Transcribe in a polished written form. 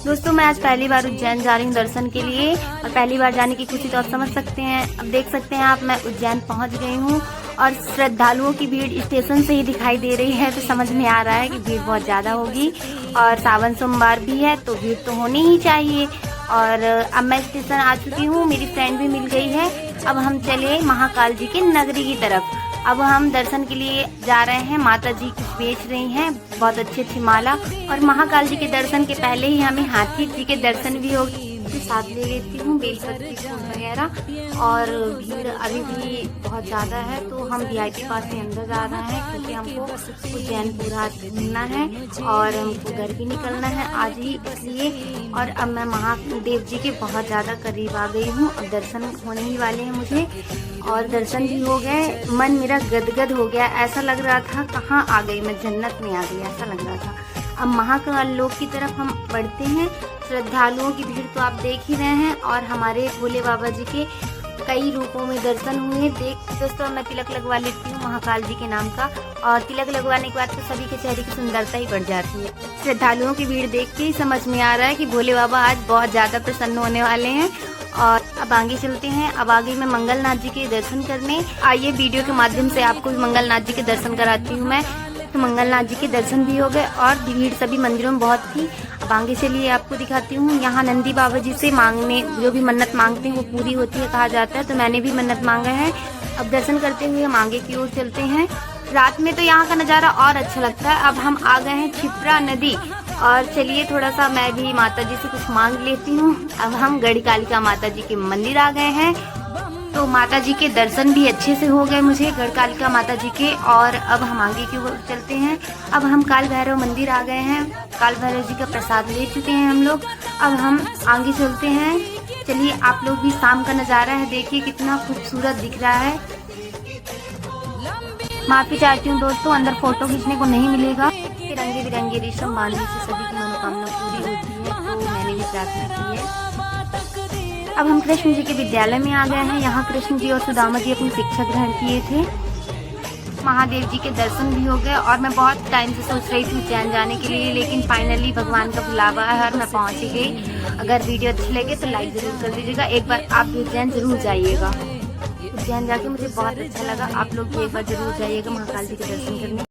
दोस्तों मैं आज पहली बार उज्जैन जा रही हूँ दर्शन के लिए, और पहली बार जाने की खुशी तो आप समझ सकते हैं। अब देख सकते हैं आप, मैं उज्जैन पहुँच गई हूँ और श्रद्धालुओं की भीड़ स्टेशन से ही दिखाई दे रही है, तो समझ में आ रहा है कि भीड़ बहुत ज़्यादा होगी। और सावन सोमवार भी है तो भीड़ तो होनी ही चाहिए। और अब मैं स्टेशन आ चुकी हूँ, मेरी फ्रेंड भी मिल गई है। अब हम चले महाकाल जी की नगरी की तरफ। अब हम दर्शन के लिए जा रहे हैं। माता जी कुछ बेच रही हैं, बहुत अच्छी अच्छी माला। और महाकाल जी के दर्शन के पहले ही हमें हाथी जी के दर्शन भी हो साथ ले लेती हूँ, बेलपत्री फूल वगैरह। और भीड़ अभी भी बहुत ज़्यादा है, तो हम VIP पास से अंदर जा रहे हैं क्योंकि हमको उज्जैन पूरा घूमना है और हमको घर भी निकलना है आज ही, इसलिए। और अब मैं महादेव जी के बहुत ज़्यादा करीब आ गई हूँ। अब दर्शन होने ही वाले हैं मुझे, और दर्शन भी हो गए। मन मेरा गदगद हो गया, ऐसा लग रहा था कहाँ आ गई मैं, जन्नत में आ गई ऐसा लग रहा था। अब महाकाल लोक की तरफ हम बढ़ते हैं। श्रद्धालुओं की भीड़ तो आप देख ही रहे हैं, और हमारे भोले बाबा जी के कई रूपों में दर्शन हुए। देख दोस्तों, मैं तिलक लगवा लेती हूँ महाकाल जी के नाम का, और तिलक लगवाने के बाद तो सभी के चेहरे की सुंदरता ही बढ़ जाती है। श्रद्धालुओं की भीड़ देख के ही समझ में आ रहा है कि भोले बाबा आज बहुत ज़्यादा प्रसन्न होने वाले हैं। और अब आगे चलते हैं। अब आगे मैं मंगलनाथ जी के दर्शन करने। आइए वीडियो के माध्यम से आपको मंगलनाथ जी के दर्शन कराती हूँ मैं। तो मंगलनाथ जी के दर्शन भी हो गए, और भीड़ सभी मंदिरों में बहुत थी। अब आगे चलिए आपको दिखाती हूँ। यहाँ नंदी बाबा जी से मांगने, जो भी मन्नत मांगते हैं वो पूरी होती है कहा जाता है, तो मैंने भी मन्नत मांगा है। अब दर्शन करते हुए हम आगे की ओर चलते हैं। रात में तो यहाँ का नज़ारा और अच्छा लगता है। अब हम आ गए हैं क्षिप्रा नदी, और चलिए थोड़ा सा मैं भी माता जी से कुछ मांग लेती हूँ। अब हम गढ़कालिका माता जी के मंदिर आ गए हैं, तो माता जी के दर्शन भी अच्छे से हो गए मुझे, गढ़कालिका माता जी के। और अब हम आगे की ओर चलते हैं। अब हम काल भैरव मंदिर आ गए हैं, काल भैरव जी का प्रसाद ले चुके हैं हम लोग। अब हम आगे चलते हैं। चलिए आप लोग भी, शाम का नज़ारा है, देखिए कितना खूबसूरत दिख रहा है। माफ़ी चाहती हूँ दोस्तों, अंदर फोटो खींचने को नहीं मिलेगा। रंगे बिरंगे रेशम बांधने से सभी की मनोकामना पूरी होती है, तो मैंने भी प्रार्थना की है। अब हम कृष्ण जी के विद्यालय में आ गए हैं। यहाँ कृष्ण जी और सुदामा जी अपनी शिक्षा ग्रहण किए थे। महादेव जी के दर्शन भी हो गए, और मैं बहुत टाइम से सोच रही थी उज्जैन जाने के लिए, लेकिन फाइनली भगवान का बुलावा है और मैं पहुँच ही गई। अगर वीडियो अच्छी लगे तो लाइक ज़रूर कर दीजिएगा। एक बार आप भी उज्जैन ज़रूर जाइएगा। उज्जैन जाके मुझे बहुत अच्छा लगा। आप लोग भी एक बार ज़रूर जाइएगा महाकाल जी के दर्शन करने।